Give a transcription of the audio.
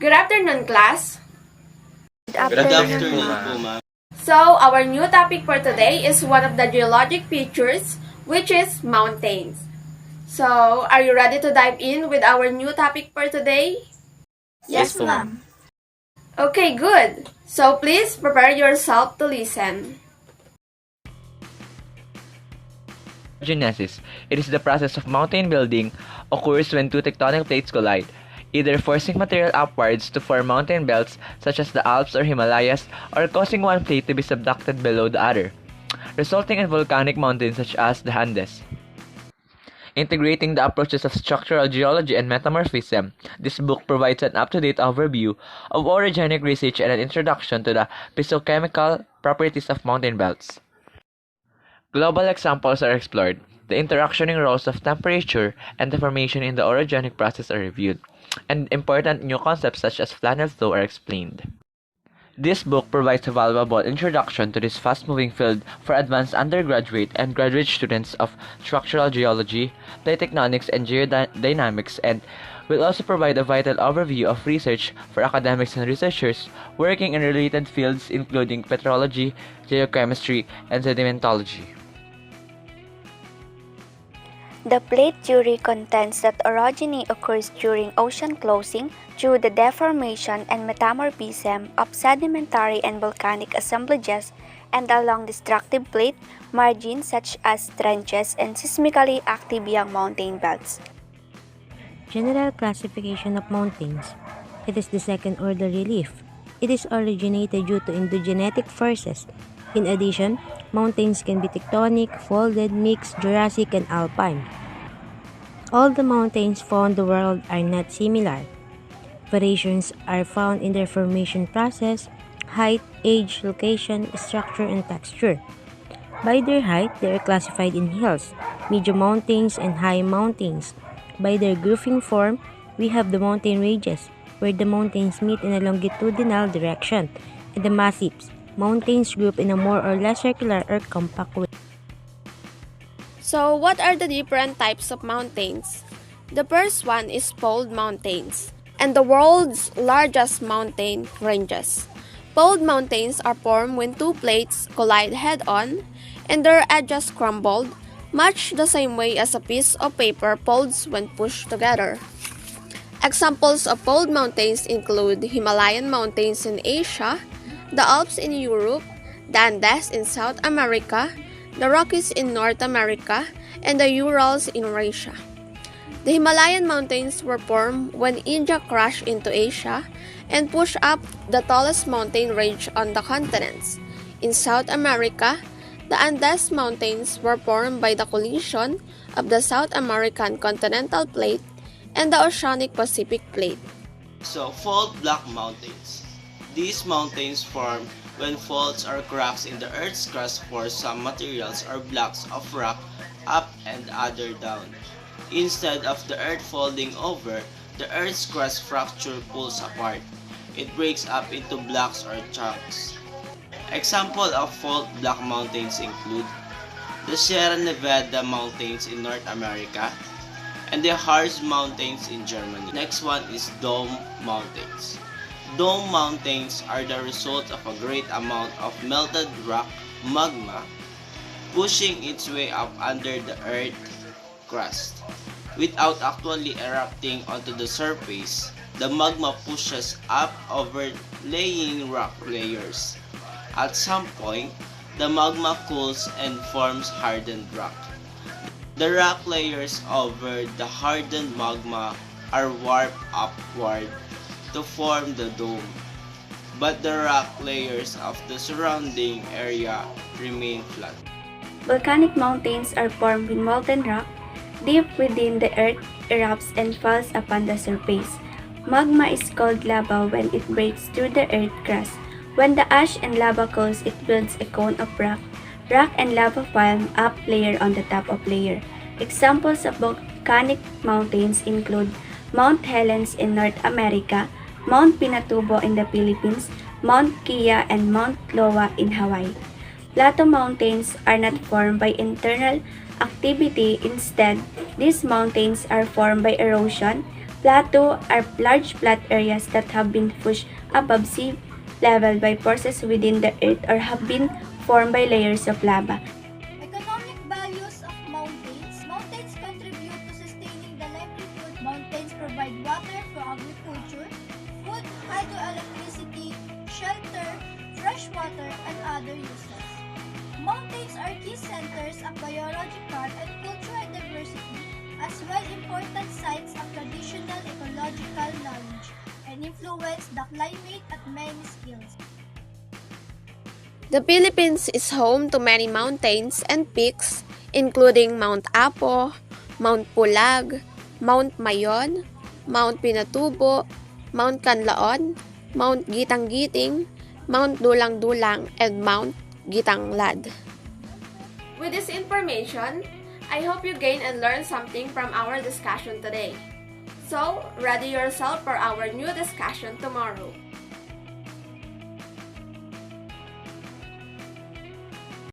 Good afternoon, class. Good afternoon po, ma'am. So, our new topic for today is one of the geologic features, which is mountains. So, are you ready to dive in with our new topic for today? Yes po, ma'am. Okay, good. So, please prepare yourself to listen. Genesis. It is the process of mountain building occurs when two tectonic plates collide, either forcing material upwards to form mountain belts such as the Alps or Himalayas, or causing one plate to be subducted below the other, resulting in volcanic mountains such as the Andes. Integrating the approaches of structural geology and metamorphism, this book provides an up-to-date overview of orogenic research and an introduction to the physiochemical properties of mountain belts. Global examples are explored. The interactioning roles of temperature and deformation in the orogenic process are reviewed, and important new concepts such as flannel flow are explained. This book provides a valuable introduction to this fast-moving field for advanced undergraduate and graduate students of structural geology, plate tectonics, and geodynamics, and will also provide a vital overview of research for academics and researchers working in related fields including petrology, geochemistry, and sedimentology. The plate theory contends that orogeny occurs during ocean closing through the deformation and metamorphism of sedimentary and volcanic assemblages and along destructive plate margins such as trenches and seismically active young mountain belts. General classification of mountains. It is the second-order relief. It is originated due to endogenetic forces. In addition, mountains can be tectonic, folded, mixed, Jurassic, and alpine. All the mountains found in the world are not similar. Variations are found in their formation process, height, age, location, structure, and texture. By their height, they are classified in hills, medium mountains, and high mountains. By their grouping form, we have the mountain ranges, where the mountains meet in a longitudinal direction, and the massifs, mountains group in a more or less circular or compact way. So, what are the different types of mountains? The first one is fold mountains, and the world's largest mountain ranges. Fold mountains are formed when two plates collide head-on and their edges crumbled, much the same way as a piece of paper folds when pushed together. Examples of fold mountains include Himalayan mountains in Asia, the Alps in Europe, the Andes in South America, the Rockies in North America, and the Urals in Eurasia. The Himalayan mountains were formed when India crashed into Asia and pushed up the tallest mountain range on the continents. In South America, the Andes Mountains were formed by the collision of the South American continental plate and the Oceanic Pacific plate. So, fault block mountains. These mountains form when faults or cracks in the Earth's crust force some materials or blocks of rock up and other down. Instead of the Earth folding over, the Earth's crust fracture pulls apart. It breaks up into blocks or chunks. Example of fault block mountains include the Sierra Nevada mountains in North America and the Harz mountains in Germany. Next one is dome mountains. Dome mountains are the result of a great amount of melted rock, magma, pushing its way up under the Earth's crust. Without actually erupting onto the surface, the magma pushes up overlaying rock layers. At some point, the magma cools and forms hardened rock. The rock layers over the hardened magma are warped upward to form the dome, but the rock layers of the surrounding area remain flat. Volcanic mountains are formed when molten rock deep within the earth erupts and falls upon the surface. Magma is called lava when it breaks through the earth crust. When the ash and lava cools, it builds a cone of rock. Rock and lava form up layer on the top of layer. Examples of volcanic mountains include Mount Helens in North America, Mount Pinatubo in the Philippines, Mount Kea, and Mount Loa in Hawaii. Plateau mountains are not formed by internal activity. Instead, these mountains are formed by erosion, Plateaux are large flat areas that have been pushed above sea level by forces within the earth or have been formed by layers of lava. Economic values of mountains. Mountains contribute to sustaining the livelihood. Mountains provide water for agriculture, food, hydroelectricity, shelter, fresh water, and other uses. Mountains are key centers of biological and cultural diversity, as well important sites of traditional ecological knowledge, and influence the climate at many scales. The Philippines is home to many mountains and peaks, including Mount Apo, Mount Pulag, Mount Mayon, Mount Pinatubo, Mount Canlaon, Mount Gitang-Giting, Mount Dulang-Dulang, and Mount Gitanglad. With this information, I hope you gain and learn something from our discussion today. So, ready yourself for our new discussion tomorrow.